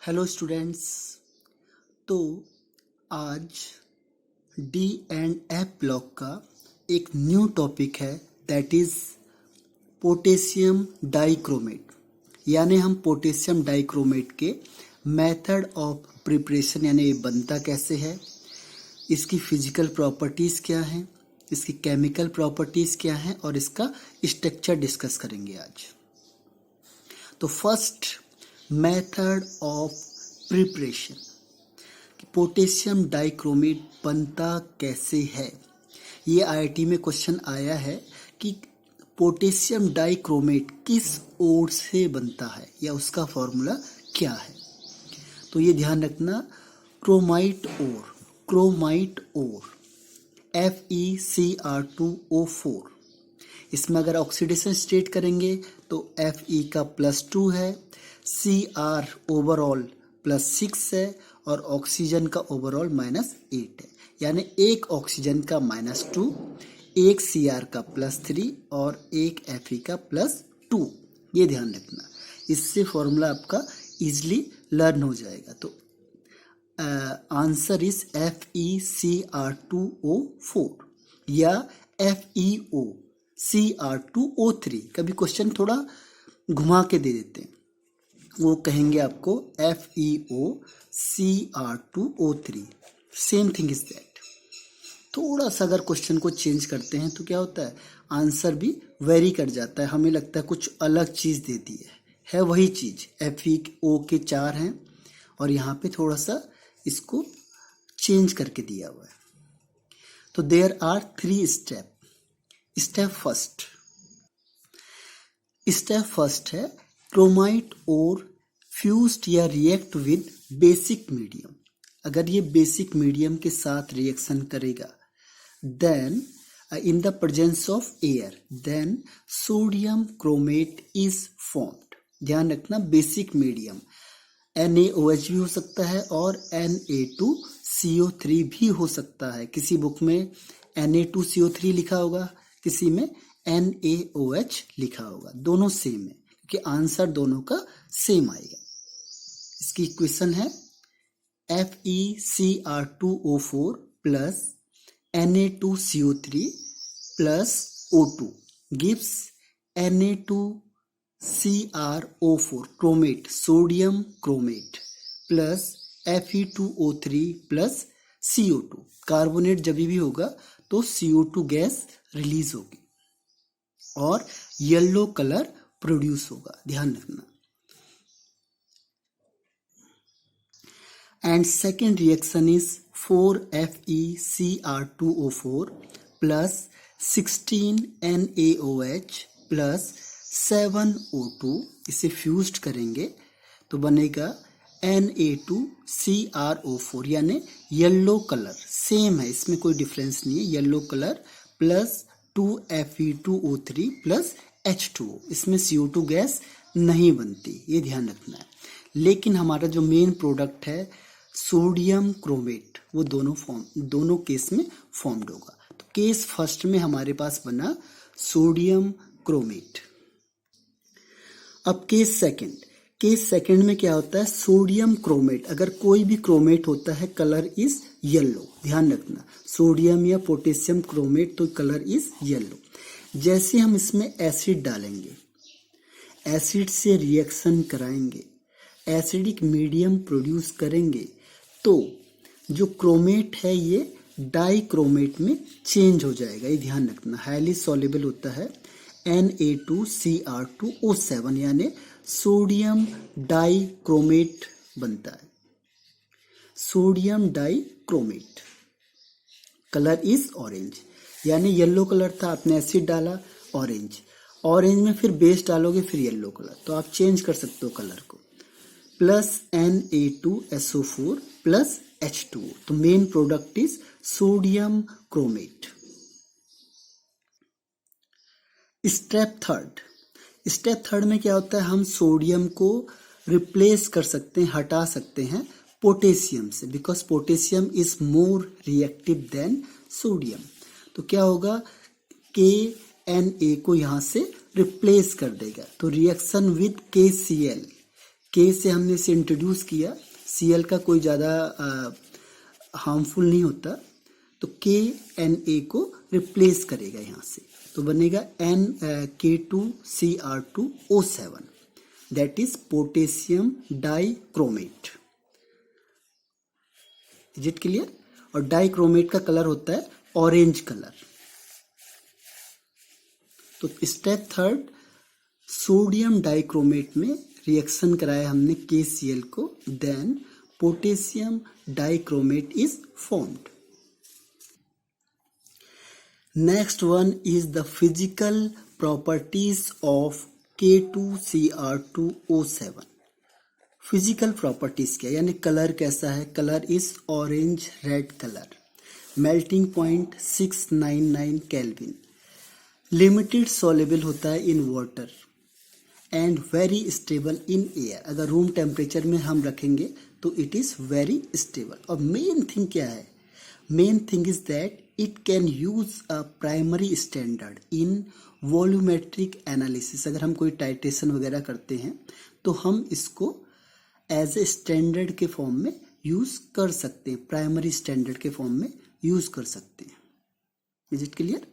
Hello students. तो आज D and F block का एक न्यू टॉपिक है, दैट इज पोटेशियम डाइक्रोमेट। यानी हम पोटेशियम डाइक्रोमेट के मेथड ऑफ प्रिपरेशन यानी ये बनता कैसे है, इसकी फिजिकल प्रॉपर्टीज़ क्या हैं, इसकी केमिकल प्रॉपर्टीज़ क्या हैं और इसका स्ट्रक्चर डिस्कस करेंगे आज। तो first method of preparation, potassium dichromate बनता कैसे है। ये आईआईटी में क्वेश्चन आया है कि पोटेशियम डाइक्रोमेट किस ओर से बनता है या उसका फॉर्मूला क्या है। तो ये ध्यान रखना, क्रोमाइट ओर FeCr2O4। इसमें अगर ऑक्सीडेशन स्टेट करेंगे तो Fe का +2 है, Cr ओवरऑल +6 है और ऑक्सीजन का ओवरऑल -8 है। यानी एक ऑक्सीजन का -2, एक Cr का +3 और एक Fe का +2। ये ध्यान रखना, इससे फॉर्मूला आपका इजीली लर्न हो जाएगा। तो आंसर इज FeCr2O4 या FeOCr2O3। कभी क्वेश्चन थोड़ा घुमा के दे देते हैं, वो कहेंगे आपको FeOCr2O3, same thing is that. थोड़ा सा अगर क्वेश्चन को चेंज करते हैं तो क्या होता है, आंसर भी वेरी कर जाता है। हमें लगता है कुछ अलग चीज़ दे दी है वही चीज़। FeO के 4 हैं और यहाँ पे थोड़ा सा इसको चेंज करके दिया हुआ है। तो there are 3 step. Step first है क्रोमाइट और फ्यूज्ड या रिएक्ट विद बेसिक मीडियम। अगर ये बेसिक मीडियम के साथ रिएक्शन करेगा then in the presence of air then sodium chromate is formed. ध्यान रखना, बेसिक मीडियम NaOH भी हो सकता है और Na2CO3 भी हो सकता है। किसी बुक में Na2CO3 लिखा होगा, किसी में NaOH लिखा होगा, दोनों सेम है क्योंकि आंसर दोनों का सेम आएगा। इसकी इक्वेशन है FeCr2O4 plus Na2CO3 plus O2 gives Na2CrO4 chromate, sodium chromate plus Fe2O3 plus CO2। Carbonate जब भी होगा तो CO2 गैस रिलीज होगी और येलो कलर प्रोड्यूस होगा, ध्यान रखना। And second reaction is 4FeCr2O4 plus 16 NaOH plus 7O2। इसे फ्यूज्ड करेंगे तो बनेगा Na2CrO4 यानी येलो कलर सेम है, इसमें कोई डिफरेंस नहीं है, yellow colour plus 2Fe2O3 plus H2O। इसमें CO2 गैस नहीं बनती, ये ध्यान रखना है। लेकिन हमारा जो मेन प्रोडक्ट है सोडियम क्रोमेट, वो दोनों केस में फॉर्म्ड होगा। तो केस फर्स्ट में हमारे पास बना सोडियम क्रोमेट। अब केस सेकंड में क्या होता है, सोडियम क्रोमेट। अगर कोई भी क्रोमेट होता है कलर इज येलो, ध्यान रखना, सोडियम या पोटेशियम क्रोमेट तो कलर इज येलो। जैसे हम इसमें एसिड डालेंगे, एसिड से रिएक्शन कराएंगे, एसिडिक मीडियम प्रोड्यूस करेंगे तो जो क्रोमेट है ये डाइक्रोमेट में चेंज हो जाएगा, ये ध्यान रखना। हाईली सॉल्युबल होता है Na2Cr2O7 यानी सोडियम डाइक्रोमेट बनता है, sodium dichromate. Colour is orange, यानी येलो कलर था, आपने एसिड डाला ऑरेंज में फिर बेस डालोगे फिर येलो कलर, तो आप चेंज कर सकते हो कलर को। प्लस Na2SO4 प्लस H2O, तो main product is sodium chromate. Step third में क्या होता है, हम सोडियम को रिप्लेस कर सकते हैं, हटा सकते हैं पोटेशियम से, because potassium is more reactive than sodium. तो क्या होगा, Na को यहाँ से रिप्लेस कर देगा, तो रिएक्शन विद KCl के से हमने इसे इंट्रोड्यूस किया, Cl का कोई ज़्यादा हार्मफुल नहीं होता, तो KNa को रिप्लेस करेगा यहाँ से, तो बनेगा K2Cr2O7, that is potassium dichromate. Is it clear? और डाइक्रोमेट का कलर होता है ऑरेंज कलर। तो स्टेप थर्ड, सोडियम डाइक्रोमेट में रिएक्शन कराया हमने KCl को, then potassium dichromate is formed. Next one is the physical properties of K2Cr2O7। Physical properties क्या, यानी कलर कैसा है? Colour is orange red colour, melting point 699 kelvin, limited soluble होता है in water and very stable in air. अगर room temperature में हम रखेंगे तो इट इज वेरी स्टेबल। और मेन थिंग क्या है? Main thing is that it can use a primary standard in volumetric analysis. अगर हम कोई टाइट्रेशन वगैरह करते हैं तो हम इसको एज ए स्टैंडर्ड के फॉर्म में यूज कर सकते हैं, प्राइमरी स्टैंडर्ड के फॉर्म में यूज कर सकते हैं। Is it clear?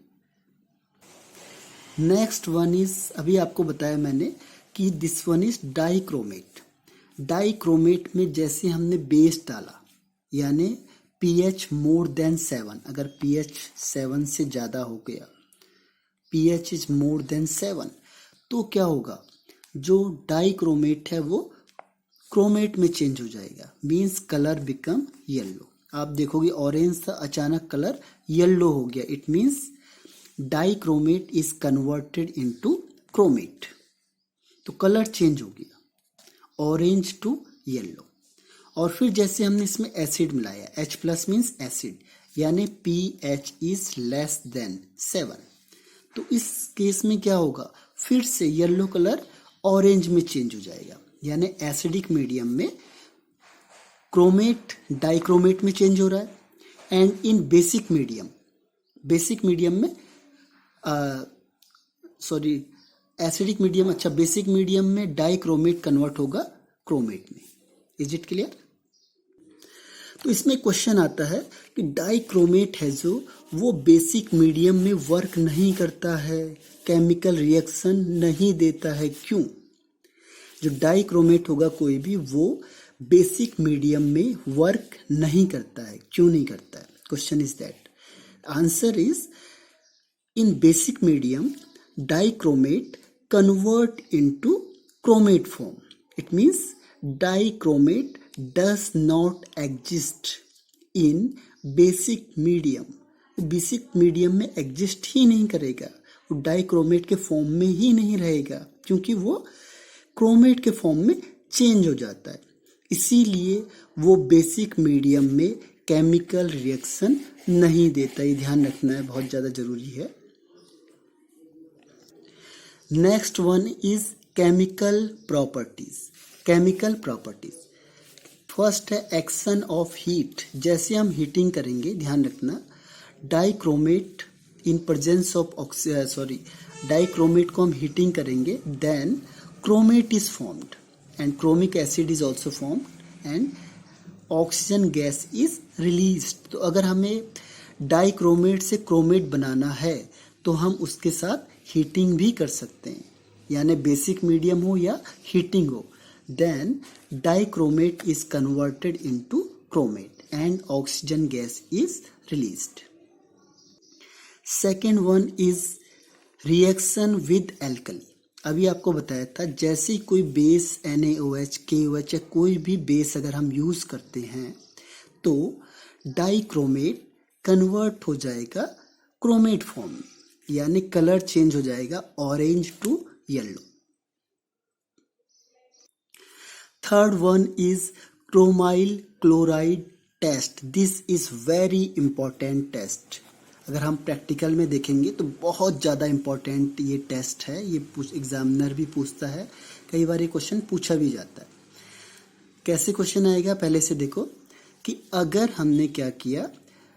Next one is, अभी आपको बताया मैंने कि this one is dichromate. Dichromate में जैसे हमने बेस डाला, यानी pH मोर देन 7, अगर pH 7 से ज़्यादा हो गया, pH इज मोर देन 7, तो क्या होगा? जो डाइक्रोमेट है वो क्रोमेट में चेंज हो जाएगा, मीन्स कलर बिकम येलो। आप देखोगे ऑरेंज था, अचानक कलर येलो हो गया, it means dichromate is converted into chromate. तो कलर चेंज हो गया ऑरेंज टू येलो। और फिर जैसे हमने इसमें एसिड मिलाया, H प्लस मीन्स एसिड, यानी pH इज लेस देन 7, तो इस केस में क्या होगा? फिर से येलो कलर ऑरेंज में चेंज हो जाएगा, यानी एसिडिक मीडियम में क्रोमेट डाइक्रोमेट में चेंज हो रहा है, एंड इन बेसिक मीडियम में एसिडिक मीडियम, अच्छा बेसिक मीडियम में डाइक्रोमेट कन्वर्ट होगा क्रोमेट में। Is it clear? तो इसमें क्वेश्चन आता है कि डाइक्रोमेट है जो वो बेसिक मीडियम में वर्क नहीं करता है, केमिकल रिएक्शन नहीं देता है, क्यों? जो डाइक्रोमेट होगा कोई भी, वो बेसिक मीडियम में वर्क नहीं करता है, क्यों नहीं करता है? Question is that. Answer is, in basic medium dichromate convert into chromate form. It means dichromate does not exist in basic medium. Basic medium में एग्जिस्ट ही नहीं करेगा, वो डाइक्रोमेट के फॉर्म में ही नहीं रहेगा, क्योंकि वो क्रोमेट के फॉर्म में चेंज हो जाता है। इसीलिए वो बेसिक मीडियम में केमिकल रिएक्शन नहीं देता। ये ध्यान रखना है, बहुत ज़्यादा जरूरी है। Next one is chemical properties. Chemical properties first है एक्शन ऑफ हीट। जैसे हम हीटिंग करेंगे, ध्यान रखना, dichromate in presence of dichromate को हम हीटिंग करेंगे, then chromate is formed and chromic acid is also formed and oxygen gas is released. तो अगर हमें डाइक्रोमेट से क्रोमेट बनाना है तो हम उसके साथ हीटिंग भी कर सकते हैं, यानी बेसिक मीडियम हो या हीटिंग हो, then dichromate is converted into chromate and oxygen gas is released. Second one is reaction with alkali. अभी आपको बताया था, जैसे ही कोई बेस NaOH, KOH या कोई भी बेस अगर हम यूज करते हैं तो डाइक्रोमेट कन्वर्ट हो जाएगा क्रोमेट फॉर्म में, यानी कलर चेंज हो जाएगा orange to yellow. Third one is chromyl chloride test. This is very important test. अगर हम प्रैक्टिकल में देखेंगे तो बहुत ज़्यादा इंपॉर्टेंट ये टेस्ट है। ये एग्जामिनर भी पूछता है, कई बार ये क्वेश्चन पूछा भी जाता है। कैसे क्वेश्चन आएगा, पहले से देखो कि अगर हमने क्या किया,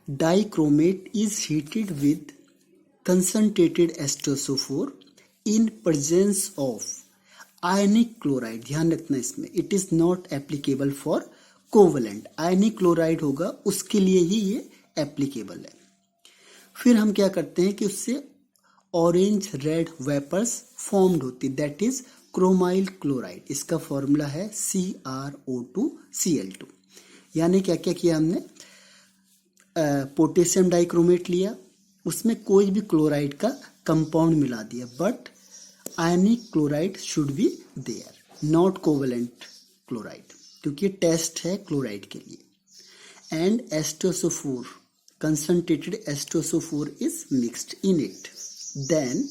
dichromate is heated with concentrated H2SO4 in presence of ionic chloride, ध्यान रखना इसमें, it is not applicable for covalent. Ionic chloride होगा उसके लिए ही ये एप्लीकेबल है। फिर हम क्या करते हैं कि उससे ऑरेंज रेड वेपर्स फॉर्म्ड होती, दैट इज क्रोमाइल क्लोराइड। इसका फॉर्मूला है CrO2Cl2। यानी क्या क्या किया हमने, पोटेशियम डाइक्रोमेट लिया, उसमें कोई भी क्लोराइड का कंपाउंड मिला दिया, but ionic chloride should be there, not covalent chloride, क्योंकि ये टेस्ट है क्लोराइड के लिए। And H2SO4, concentrated H2SO4 is mixed in it. Then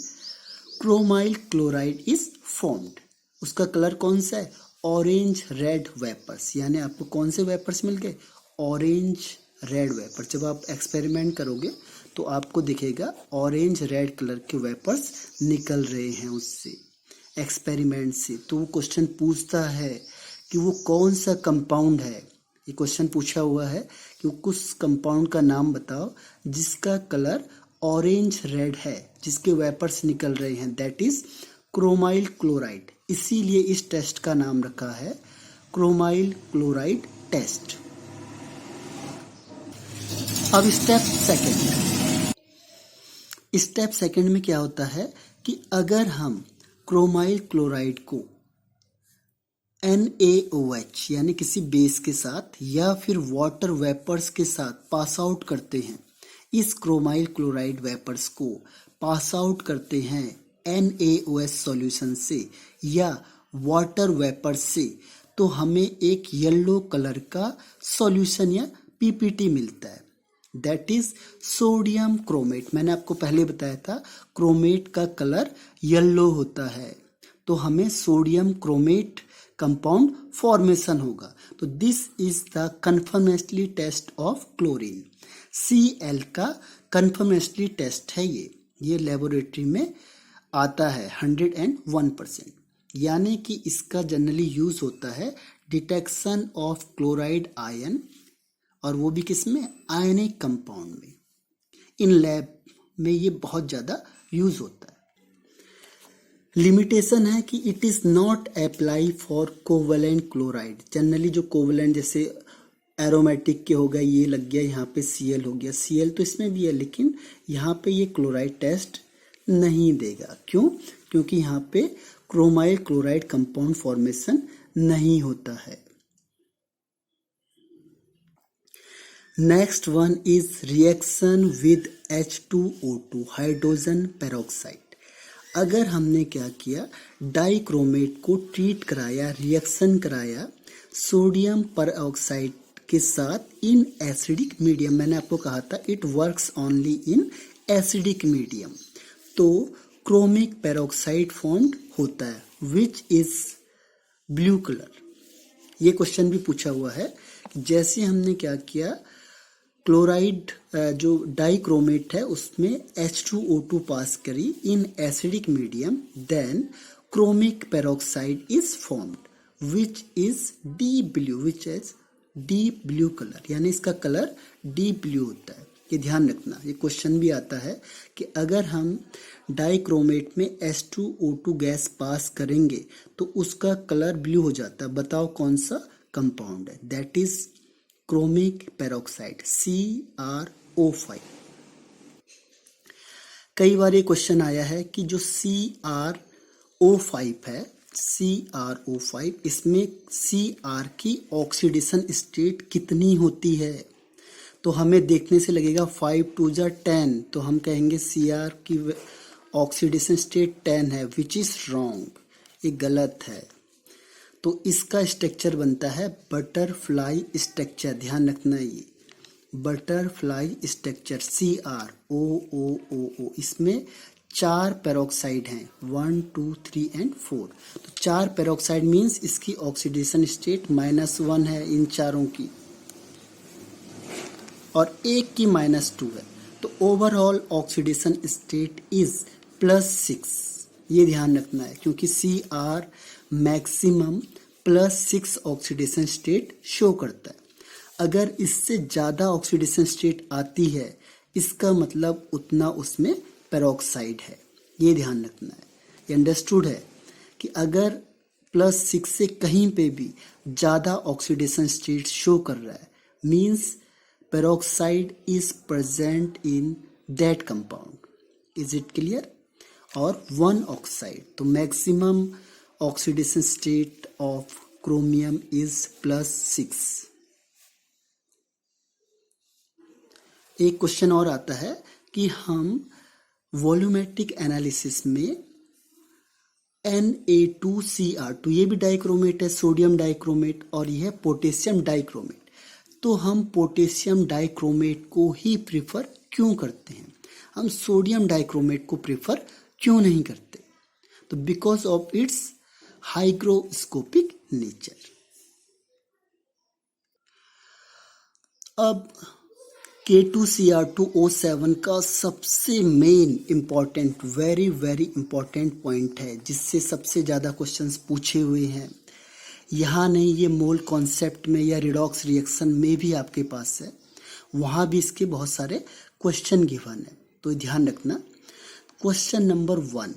chromyl chloride is formed. उसका कलर कौन सा है, ऑरेंज रेड वेपर्स, यानी आपको कौन से वेपर्स मिल गए, ऑरेंज रेड वेपर्स। जब आप एक्सपेरिमेंट करोगे तो आपको दिखेगा ऑरेंज रेड कलर के वेपर्स निकल रहे हैं उससे, एक्सपेरिमेंट से। तो वो क्वेश्चन पूछता है कि वो कौन सा कंपाउंड है, ये क्वेश्चन पूछा हुआ है कि कुछ कंपाउंड का नाम बताओ जिसका कलर ऑरेंज रेड है, जिसके वेपर्स निकल रहे हैं, दैट इज क्रोमाइल क्लोराइड। इसीलिए इस टेस्ट का नाम रखा है क्रोमाइल क्लोराइड टेस्ट। अब स्टेप सेकंड में क्या होता है कि अगर हम क्रोमाइल क्लोराइड को NaOH यानी किसी बेस के साथ या फिर वाटर वेपर्स के साथ पास आउट करते हैं, इस क्रोमाइल क्लोराइड वेपर्स को पास आउट करते हैं NaOH सॉल्यूशन से या वाटर वेपर्स से, तो हमें एक येलो कलर का सॉल्यूशन या PPT मिलता है, दैट इज सोडियम क्रोमेट। मैंने आपको पहले बताया था क्रोमेट का कलर येलो होता है, तो हमें सोडियम क्रोमेट कंपाउंड फॉर्मेशन होगा। तो this is the confirmatory test of chlorine. Cl का कंफर्मेटरी टेस्ट है ये लेबोरेटरी में आता है 101%। यानी कि इसका जनरली यूज होता है डिटेक्शन ऑफ क्लोराइड आयन, और वो भी किस में, आयनिक कंपाउंड में। इन लैब में ये बहुत ज़्यादा यूज होता है। लिमिटेशन है कि it is not apply for covalent chloride. Generally जो कोवेलेंट जैसे एरोमेटिक के हो गए, ये लग गया, यहाँ पे Cl हो गया, Cl तो इसमें भी है, लेकिन यहाँ पे ये क्लोराइड टेस्ट नहीं देगा। क्यों? क्योंकि यहाँ पे क्रोमाइल क्लोराइड कंपाउंड फॉर्मेशन नहीं होता है। Next one is reaction with H2O2 hydrogen peroxide. अगर हमने क्या किया, डाइक्रोमेट को ट्रीट कराया, रिएक्शन कराया सोडियम परऑक्साइड के साथ इन एसिडिक मीडियम, मैंने आपको कहा था it works only in acidic medium, तो क्रोमिक पेरोक्साइड फॉर्म्ड होता है विच इज ब्लू कलर। ये क्वेश्चन भी पूछा हुआ है कि जैसे हमने क्या किया, क्लोराइड जो डाइक्रोमेट है उसमें H2O2 पास करी in acidic medium, then chromic peroxide is formed which is deep blue, which is deep blue colour, यानी इसका कलर डीप ब्लू होता है। ये ध्यान रखना, ये क्वेश्चन भी आता है कि अगर हम डाइक्रोमेट में H2O2 गैस पास करेंगे तो उसका कलर ब्लू हो जाता है, बताओ कौन सा कंपाउंड है, that is chromic peroxide CrO5। कई बार ये क्वेश्चन आया है कि जो CrO5 है, CrO5, इसमें Cr की ऑक्सीडेशन स्टेट कितनी होती है, तो हमें देखने से लगेगा 5 2 10, तो हम कहेंगे Cr की ऑक्सीडेशन स्टेट 10 है, विच इज रॉन्ग, ये गलत है। तो इसका स्ट्रक्चर बनता है बटरफ्लाई स्ट्रक्चर, ध्यान रखना, ये बटरफ्लाई स्ट्रक्चर CrO, इसमें 4 पेरोक्साइड हैं, 1 2 3 एंड 4। तो 4 पेरोक्साइड मीन्स इसकी ऑक्सीडेशन स्टेट -1 है इन चारों की, और एक की -2 है, तो ओवरऑल ऑक्सीडेशन स्टेट इज +6। ये ध्यान रखना है क्योंकि Cr maximum +6 oxidation state show करता है। अगर इससे ज़्यादा ऑक्सीडेशन स्टेट आती है, इसका मतलब उतना उसमें पेरोक्साइड है, ये ध्यान रखना है। ये अंडरस्टूड है कि अगर +6 से कहीं पे भी ज़्यादा ऑक्सीडेशन स्टेट शो कर रहा है, means peroxide is present in that compound. Is it clear? और 1 ऑक्साइड, तो maximum oxidation state of chromium is +6। एक क्वेश्चन और आता है कि हम वॉल्यूमेट्रिक एनालिसिस में Na2Cr2, ये भी डाइक्रोमेट है, सोडियम डाइक्रोमेट, और यह है पोटेशियम डाइक्रोमेट। तो हम पोटेशियम डाइक्रोमेट को ही प्रिफर क्यों करते हैं, हम सोडियम डाइक्रोमेट को प्रिफर क्यों नहीं करते? तो because of its hygroscopic nature. अब K2Cr2O7 का सबसे main important, very very important point है, जिससे सबसे ज़्यादा क्वेश्चंस पूछे हुए हैं। यहाँ नहीं, ये मोल कॉन्सेप्ट में या रिडॉक्स रिएक्शन में भी आपके पास है, वहाँ भी इसके बहुत सारे क्वेश्चन गिवन है, तो ध्यान रखना। क्वेश्चन नंबर 1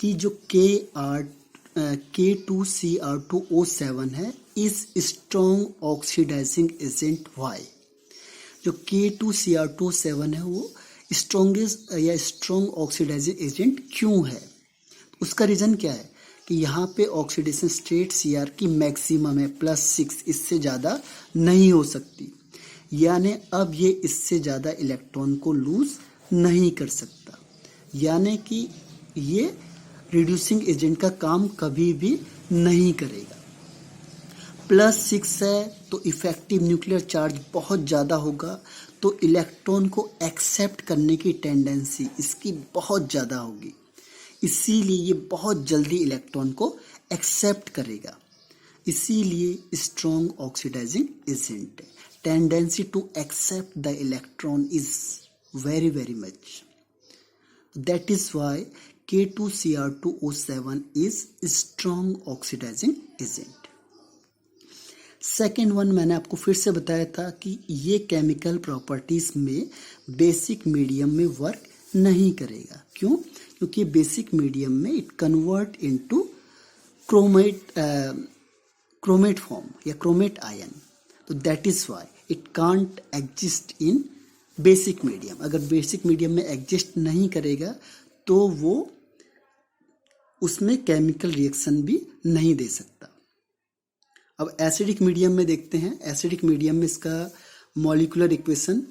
कि जो K2Cr2O7 है इस स्ट्रॉन्ग ऑक्सीडाइजिंग एजेंट वाई। जो K2Cr2O7 है वो स्ट्रॉन्गेस्ट या स्ट्रॉन्ग ऑक्सीडाइजिंग एजेंट क्यों है? उसका रीजन क्या है कि यहाँ पे ऑक्सीडेशन स्टेट Cr की मैक्सिमम है +6, इससे ज़्यादा नहीं हो सकती, यानी अब ये इससे ज़्यादा इलेक्ट्रॉन को लूज नहीं कर सकता, यानी कि ये रिड्यूसिंग एजेंट का काम कभी भी नहीं करेगा। +6 है तो इफेक्टिव न्यूक्लियर चार्ज बहुत ज़्यादा होगा, तो इलेक्ट्रॉन को एक्सेप्ट करने की टेंडेंसी इसकी बहुत ज़्यादा होगी, इसीलिए ये बहुत जल्दी इलेक्ट्रॉन को एक्सेप्ट करेगा, इसीलिए स्ट्रॉन्ग ऑक्सीडाइजिंग एजेंट है। Tendency to accept the electron is very very much, that is why K2Cr2O7 is strong oxidizing agent। सेकेंड वन मैंने आपको फिर से बताया था कि ये केमिकल प्रॉपर्टीज में बेसिक मीडियम में वर्क नहीं करेगा। क्यों? क्योंकि बेसिक मीडियम में it convert into chromate form या क्रोमेट आयन, तो that is why it can't exist in basic medium. अगर बेसिक मीडियम में एग्जिस्ट नहीं करेगा तो वो उसमें केमिकल रिएक्शन भी नहीं दे सकता। अब एसिडिक मीडियम में देखते हैं। एसिडिक मीडियम में इसका molecular equation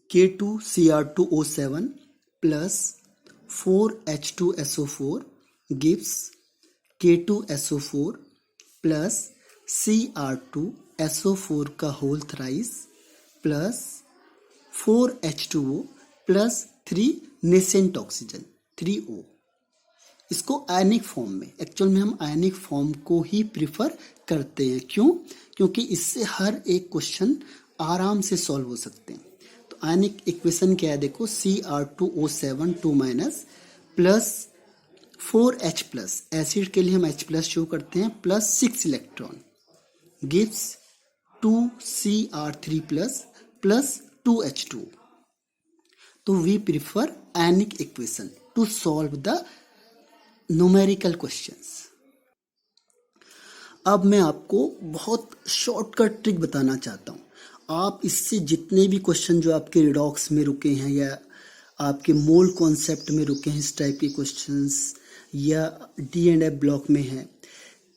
K2Cr2O7 plus 4H2SO4 gives K2SO4 plus Cr2SO4 का whole thrice plus 4H2O plus 3 nascent oxygen 3O। इसको आयनिक फॉर्म में, एक्चुअल में हम आयनिक फॉर्म को ही प्रिफर करते हैं। क्यों? क्योंकि इससे हर एक क्वेश्चन आराम से सॉल्व हो सकते हैं। तो आयनिक इक्वेशन क्या है देखो, Cr2O7 2- plus 4H plus, acid के लिए हम H प्लस शो करते हैं, plus 6 electron gives 2Cr3 plus plus 2H2। तो we prefer ionic equation to solve the numerical questions. अब मैं आपको बहुत शॉर्टकट ट्रिक बताना चाहता हूँ। आप इससे जितने भी क्वेश्चन जो आपके रिडॉक्स में रुके हैं या आपके मोल कॉन्सेप्ट में रुके हैं, इस टाइप के क्वेश्चंस या D&F ब्लॉक में है,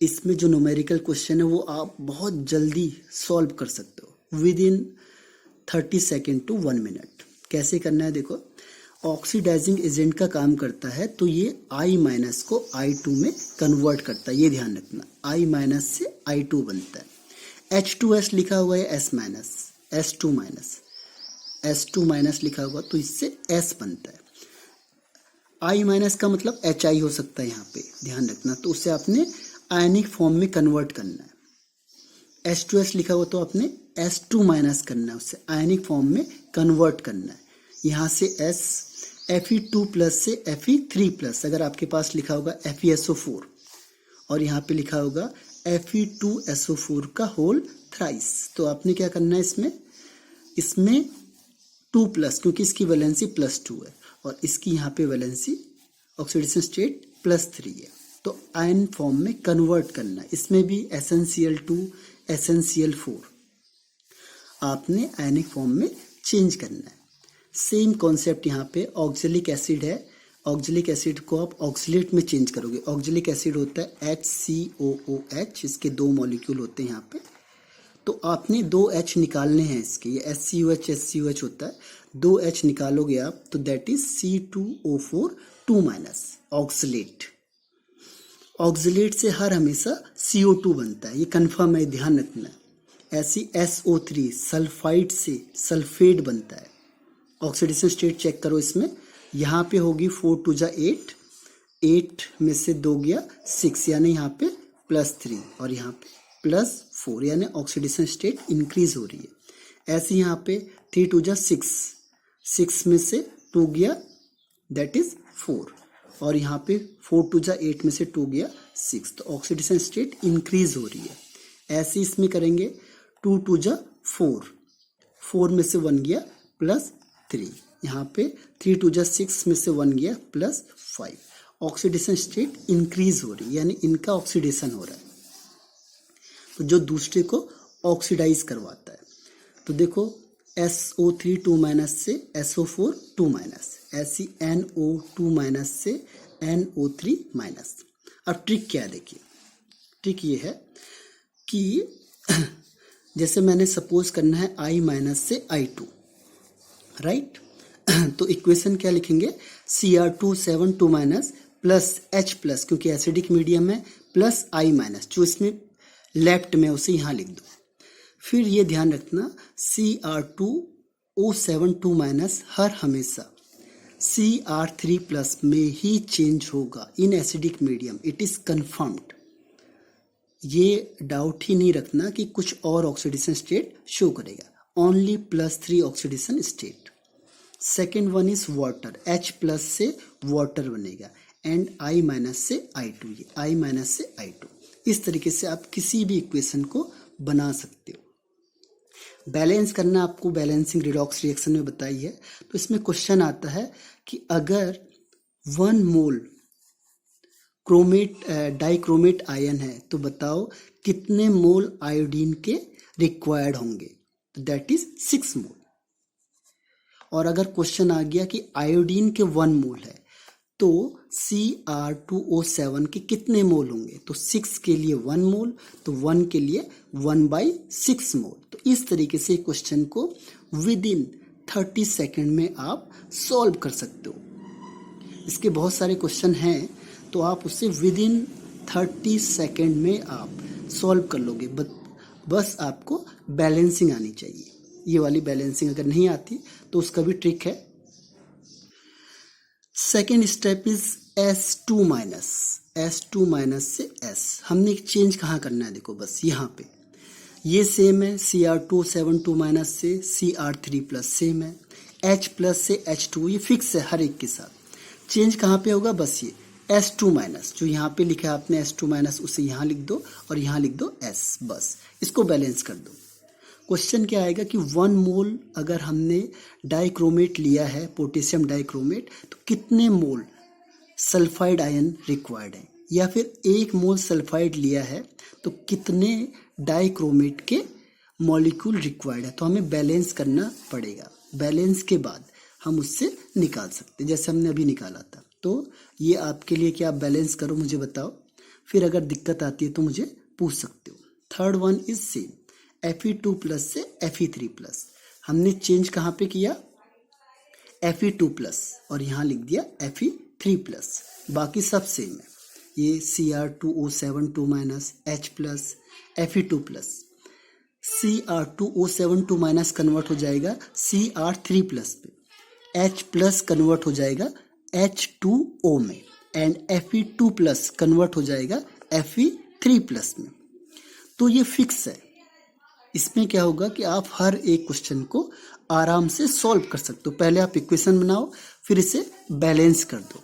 इसमें जो न्यूमेरिकल क्वेश्चन है वो आप बहुत जल्दी सॉल्व कर सकते हो within 30 second to 1 minute. कैसे करना है देखो, ऑक्सीडाइजिंग एजेंट का काम करता है तो ये I- को I2 में कन्वर्ट करता है, ये ध्यान रखना। I- से I2 बनता है। H2S लिखा हुआ है S-, S2- लिखा हुआ तो इससे S बनता है। I- का मतलब HI हो सकता है, यहाँ पे ध्यान रखना, तो उसे आपने आयनिक फॉर्म में कन्वर्ट करना है। H2S लिखा हुआ तो आपने S2- करना है, उससे आयनिक फॉर्म में कन्वर्ट करना है। यहाँ से S Fe2 प्लस से Fe3 प्लस, अगर आपके पास लिखा होगा FeSO4 और यहाँ पे लिखा होगा Fe2SO4 का होल थ्राइस, तो आपने क्या करना है इसमें 2 प्लस, क्योंकि इसकी वैलेंसी +2 है और इसकी यहाँ पे वैलेंसी ऑक्सीडेशन स्टेट +3 है, तो आयन फॉर्म में कन्वर्ट करना है। इसमें भी SnCl2 SnCl4 आपने आयनिक फॉर्म में चेंज करना है। सेम कॉन्सेप्ट यहाँ पे ऑक्जेलिक एसिड है, ऑक्जेलिक एसिड को आप ऑक्सलेट में चेंज करोगे। ऑक्जेलिक एसिड होता है HCOOH, इसके 2 मॉलिक्यूल होते हैं यहाँ पे। तो आपने 2 H निकालने हैं इसके, ये SCOH होता है, 2 H निकालोगे आप तो that is C2O4 2- oxalate. Oxalate से हर हमेशा CO2 बनता है, ये कंफर्म है, ध्यान रखना है। ऐसी SO3 सल्फाइड से सल्फेट बनता है। ऑक्सीडेशन स्टेट चेक करो इसमें, यहाँ पे होगी 4 2 जा 8, 8 में से 2 गया 6, यानी यहाँ पे +3 और यहाँ पे +4, यानी ऑक्सीडेशन स्टेट इंक्रीज हो रही है। ऐसे यहाँ पे 3 2 जा 6, 6 में से 2 गया दैट इज 4 और यहाँ पे 4 2 जा 8 में से 2 गया 6, तो ऑक्सीडेशन स्टेट इंक्रीज हो रही है। ऐसे इसमें करेंगे 2 2 जा 4, 4 में से 1 गया +3, यहाँ पे 3 2 जा 6 में से 1 गया +5, ऑक्सीडेशन स्टेट इंक्रीज हो रही है, यानी इनका ऑक्सीडेशन हो रहा है, तो जो दूसरे को ऑक्सीडाइज करवाता है। तो देखो SO3 2- से SO4 2-, ऐसी NO2- से NO3-। अब ट्रिक क्या है, देखिए ट्रिक ये है कि जैसे मैंने सपोज करना है I- से I2, राइट। तो इक्वेशन क्या लिखेंगे, Cr2 2- प्लस H+, क्योंकि एसिडिक मीडियम है, प्लस I-, जो इसमें लेफ्ट में उसे यहाँ लिख दो। फिर ये ध्यान रखना Cr2O7 2- हर हमेशा Cr3+ में ही चेंज होगा इन acidic medium, it is confirmed. ये डाउट ही नहीं रखना कि कुछ और ऑक्सीडेशन स्टेट शो करेगा, only +3 oxidation state. Second one is water, H+ से वाटर बनेगा एंड I- से I2, ये I- से I2। इस तरीके से आप किसी भी इक्वेशन को बना सकते हो। बैलेंस करना आपको बैलेंसिंग रिडॉक्स रिएक्शन में बताई है। तो इसमें क्वेश्चन आता है कि अगर 1 मोल क्रोमेट डाइक्रोमेट आयन है तो बताओ कितने मोल आयोडीन के रिक्वायर्ड होंगे, तो दैट इज 6 मोल। और अगर क्वेश्चन आ गया कि आयोडीन के 1 मोल है तो Cr2O7 के कितने मोल होंगे, तो 6 के लिए 1 मोल, तो 1 के लिए 1/6 मोल। तो इस तरीके से क्वेश्चन को विद इन 30 सेकेंड में आप सॉल्व कर सकते हो। इसके बहुत सारे क्वेश्चन हैं तो आप उससे विद इन 30 सेकेंड में आप सॉल्व कर लोगे, बस आपको बैलेंसिंग आनी चाहिए। ये वाली बैलेंसिंग अगर नहीं आती तो उसका भी ट्रिक है। Second step is S2-, S2- से S। हमने चेंज कहाँ करना है, देखो बस यहाँ पे ये सेम है, Cr2O7 2- से Cr3+ सेम है, H+ से H2 ये फिक्स है हर एक के साथ। चेंज कहाँ पे होगा, बस ये S2- जो यहाँ पे लिखा है आपने S2- उसे यहाँ लिख दो और यहाँ लिख दो S, बस इसको बैलेंस कर दो। क्वेश्चन क्या आएगा कि 1 मोल अगर हमने डाइक्रोमेट लिया है, पोटेशियम डाइक्रोमेट, तो कितने मोल सल्फाइड आयन रिक्वायर्ड है, या फिर 1 मोल सल्फाइड लिया है तो कितने डाइक्रोमेट के मॉलिक्यूल रिक्वायर्ड है। तो हमें बैलेंस करना पड़ेगा, बैलेंस के बाद हम उससे निकाल सकते हैं, जैसे हमने अभी निकाला था। तो ये आपके लिए कि आप बैलेंस करो, मुझे बताओ, फिर अगर दिक्कत आती है तो मुझे पूछ सकते हो। Third one is same, Fe2+ से Fe3+। हमने चेंज कहाँ पे किया, Fe2+ और यहाँ लिख दिया Fe3+, बाकी सब सेम है। ये Cr2O7 2- H+, Fe2+, Cr2O7 2- convert हो जाएगा Cr3+ पे, H+ कन्वर्ट हो जाएगा H2O में एंड Fe2+ कन्वर्ट हो जाएगा Fe3+ में। तो ये फिक्स है। इसमें क्या होगा कि आप हर एक क्वेश्चन को आराम से सॉल्व कर सकते हो। पहले आप इक्वेशन बनाओ, फिर इसे बैलेंस कर दो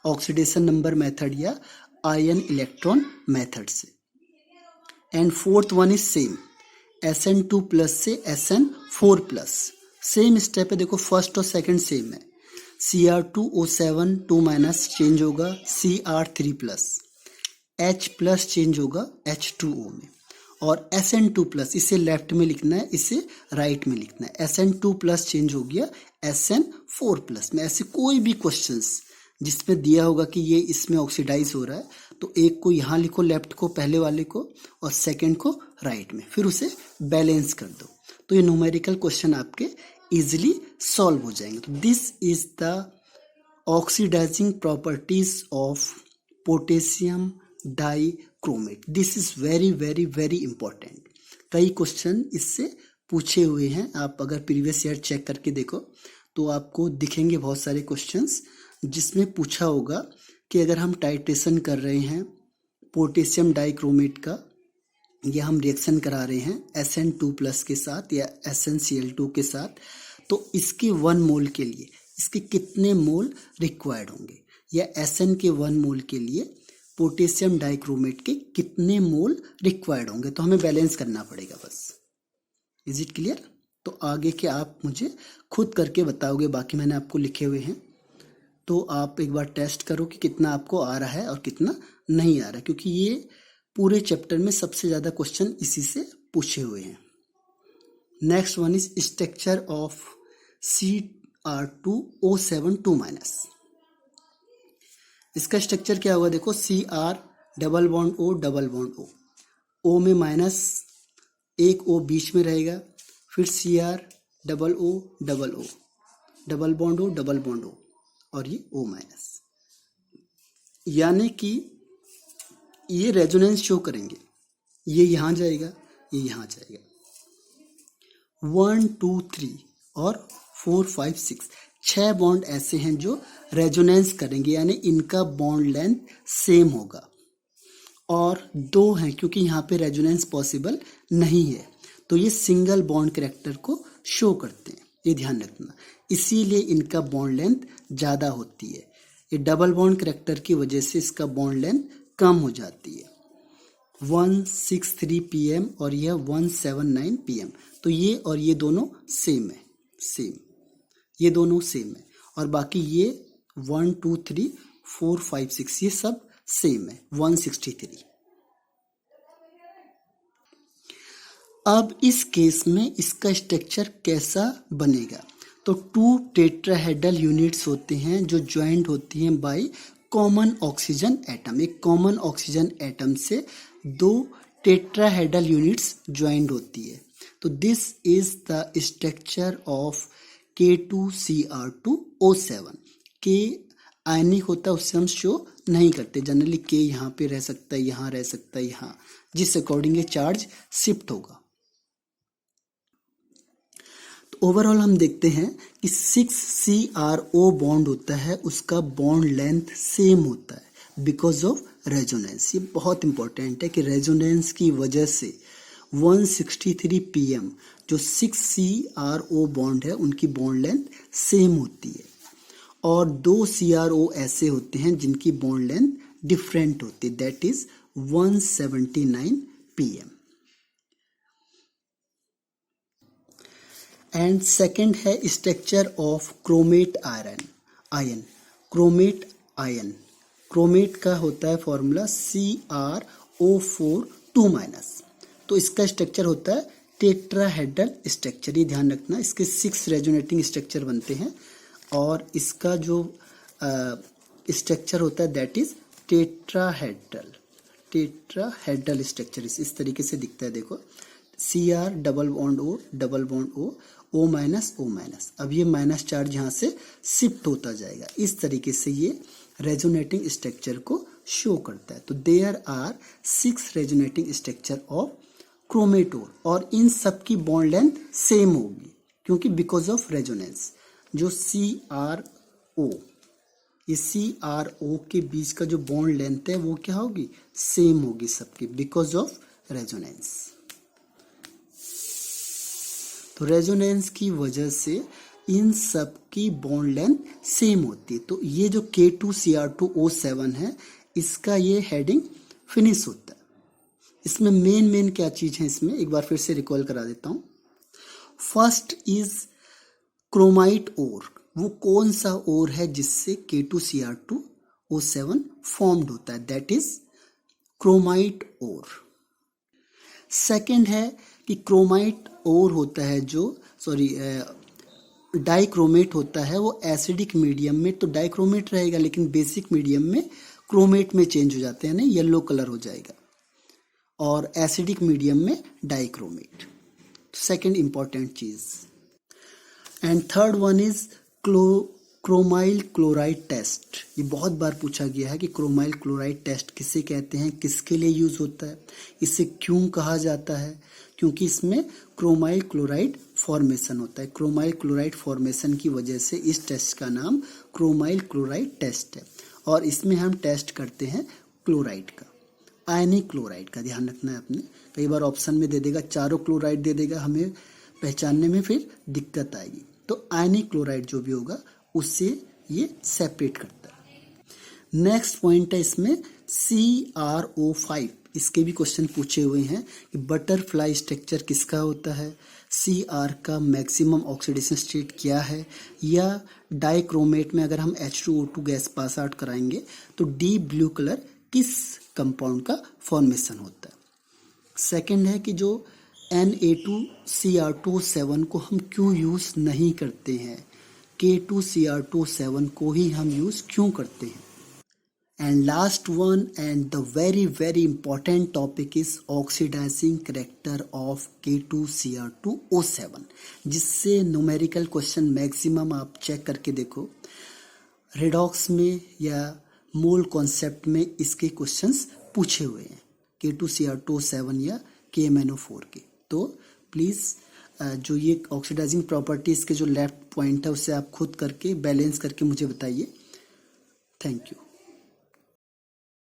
ऑक्सीडेशन नंबर मेथड या आयन इलेक्ट्रॉन मेथड से। And fourth one is same, Sn2+ से Sn4+, सेम स्टेप है। देखो फर्स्ट और सेकंड सेम है। Cr2O7 2- चेंज होगा Cr3+, H प्लस चेंज होगा H2O में, और SN2 प्लस इसे लेफ्ट में लिखना है, इसे राइट में लिखना है। SN2 प्लस चेंज हो गया SN4 प्लस में। ऐसे कोई भी क्वेश्चंस जिसमें दिया होगा कि ये इसमें ऑक्सीडाइज हो रहा है, तो एक को यहाँ लिखो लेफ्ट को, पहले वाले को, और सेकंड को राइट में, फिर उसे बैलेंस कर दो, तो ये न्यूमेरिकल क्वेश्चन आपके इजीली सॉल्व हो जाएंगे। तो this is the oxidising properties of potassium dichromate. This is very very very important. कई क्वेश्चन इससे पूछे हुए हैं, आप अगर प्रीवियस ईयर चेक करके देखो तो आपको दिखेंगे बहुत सारे क्वेश्चंस जिसमें पूछा होगा कि अगर हम टाइट्रेशन कर रहे हैं पोटेशियम डाइक्रोमेट का, या हम रिएक्शन करा रहे हैं SN2 प्लस के साथ या SnCl2 के साथ, तो इसके 1 मोल के लिए इसके कितने मोल रिक्वायर्ड होंगे, या SN के 1 मोल के लिए पोटेशियम डाइक्रोमेट के कितने मोल रिक्वायर्ड होंगे। तो हमें बैलेंस करना पड़ेगा बस। Is it clear? तो आगे के आप मुझे खुद करके बताओगे, बाकी मैंने आपको लिखे हुए हैं, तो आप एक बार टेस्ट करो कि कितना आपको आ रहा है और कितना नहीं आ रहा है, क्योंकि ये पूरे चैप्टर में सबसे ज़्यादा क्वेश्चन इसी से पूछे हुए हैं। Next one is structure of Cr2O7 इसका स्ट्रक्चर क्या होगा, देखो Cr double bond O double bond O, O में माइनस एक O बीच में रहेगा, फिर Cr double O double O, double bond O double bond O, और ये O माइनस, यानी कि ये रेजोनेंस शो करेंगे। ये यहाँ जाएगा, ये यहाँ जाएगा। 1 2 3 और 4 5 6 6 बॉन्ड ऐसे हैं जो रेजोनेंस करेंगे, यानी इनका बॉन्ड लेंथ सेम होगा। और 2 हैं क्योंकि यहाँ पे रेजोनेंस पॉसिबल नहीं है, तो ये सिंगल बॉन्ड कैरेक्टर को शो करते हैं, ये ध्यान रखना। इसीलिए इनका बॉन्ड लेंथ ज़्यादा होती है। ये डबल बॉन्ड कैरेक्टर की वजह से इसका बॉन्ड लेंथ कम हो जाती है। 163 pm और यह 179 pm, तो ये और ये दोनों सेम है, सेम, ये दोनों सेम है। और बाकी ये 1 2 3 4 5 6 ये सब सेम है, 163। अब इस केस में इसका स्ट्रक्चर कैसा बनेगा, तो 2 टेट्राहेड्रल यूनिट्स होते हैं जो ज्वाइंट होती हैं बाय कॉमन ऑक्सीजन एटम। एक कॉमन ऑक्सीजन एटम से 2 टेट्राहेड्रल यूनिट्स ज्वाइंट होती है। तो this is the structure of K2Cr2O7। के आयनिक होता है, उससे हम शो नहीं करते जनरली। के यहाँ पे रह सकता है, यहाँ रह सकता है, यहाँ, जिस अकॉर्डिंग ये चार्ज शिफ्ट होगा। तो ओवरऑल हम देखते हैं कि 6CrO बॉन्ड होता है, उसका बॉन्ड लेंथ सेम होता है बिकॉज ऑफ रेजोनेंस। ये बहुत इंपॉर्टेंट है कि रेजोनेंस की वजह से 163 pm जो 6CrO बॉन्ड है उनकी बॉन्ड लेंथ सेम होती है, और 2 CrO ऐसे होते हैं जिनकी बॉन्ड लेंथ डिफरेंट होती है, that is 179 pm। And second है structure of chromate ion. Chromate ion, chromate का होता है फॉर्मूला CrO4 2-। तो इसका स्ट्रक्चर होता है टेट्राहेड्रल स्ट्रक्चर, ये ध्यान रखना। इसके 6 रेजोनेटिंग स्ट्रक्चर बनते हैं, और इसका जो स्ट्रक्चर होता है दैट इज टेट्राहेड्रल स्ट्रक्चर। इस तरीके से दिखता है, देखो Cr double bond O double bond O, O minus O minus. अब ये माइनस चार्ज यहाँ से शिफ्ट होता जाएगा, इस तरीके से ये रेजोनेटिंग स्ट्रक्चर को शो करता है। तो there are 6 resonating structure of chromate, और इन सब की बॉन्ड लेंथ सेम होगी क्योंकि बिकॉज ऑफ रेजोनेंस। जो CrO, ये CrO के बीच का जो बॉन्ड लेंथ है वो क्या होगी, सेम होगी सबकी, बिकॉज ऑफ रेजोनेंस। तो रेजोनेंस की वजह से इन सब की बॉन्ड लेंथ सेम होती है। तो ये जो K2Cr2O7 है, इसका ये हेडिंग फिनिश होता है। इसमें मेन क्या चीज है, इसमें एक बार फिर से रिकॉल करा देता हूं। फर्स्ट इज क्रोमाइट ओर। वो कौन सा ओर है जिससे K2Cr2O7 फॉर्म्ड होता है, that is chromite ore. Second है कि क्रोमाइट ओर होता है जो डाइक्रोमेट होता है वो एसिडिक मीडियम में तो डाइक्रोमेट रहेगा, लेकिन बेसिक मीडियम में क्रोमेट में चेंज हो जाते हैं, यानी येलो कलर हो जाएगा, और एसिडिक मीडियम में डाइक्रोमेट। सेकंड इंपॉर्टेंट चीज। And third one is chromyl chloride test. ये बहुत बार पूछा गया है कि क्रोमाइल क्लोराइड टेस्ट किसे कहते हैं, किसके लिए यूज होता है, इसे क्यों कहा जाता है, क्योंकि इसमें क्रोमाइल क्लोराइड फॉर्मेशन होता है। क्रोमाइल क्लोराइड फॉर्मेशन की वजह से इस टेस्ट का नाम क्रोमाइल क्लोराइड टेस्ट है, और इसमें हम टेस्ट करते हैं क्लोराइड का, आयनिक क्लोराइड का। ध्यान रखना है आपने, कई बार ऑप्शन में दे देगा चारों क्लोराइड दे देगा, हमें पहचानने में फिर दिक्कत आएगी। तो आयनिक क्लोराइड जो भी होगा उससे ये सेपरेट करता है। नेक्स्ट पॉइंट है इसमें CrO5। इसके भी क्वेश्चन पूछे हुए हैं कि बटरफ्लाई स्ट्रक्चर किसका होता है, Cr का मैक्सिमम ऑक्सीडेशन स्टेट क्या है, या डाइक्रोमेट में अगर हम H2O2 गैस पास आउट कराएंगे तो डीप ब्लू कलर किस कंपाउंड का फॉर्मेशन होता है। सेकंड है कि जो Na2Cr2O7 को हम क्यों यूज नहीं करते हैं, K2Cr2O7 को ही हम यूज क्यों करते हैं। And last one and the very very important topic is oxidising character of K2Cr2O7, जिससे न्यूमेरिकल क्वेश्चन मैक्सिमम आप चेक करके देखो, रेडॉक्स में या मोल कॉन्सेप्ट में इसके क्वेश्चंस पूछे हुए हैं, K2Cr2O7 या KMnO4 के। तो प्लीज़ जो ये ऑक्सीडाइजिंग प्रॉपर्टीज के जो लेफ्ट पॉइंट है उससे आप खुद करके बैलेंस करके मुझे बताइए। Thank you.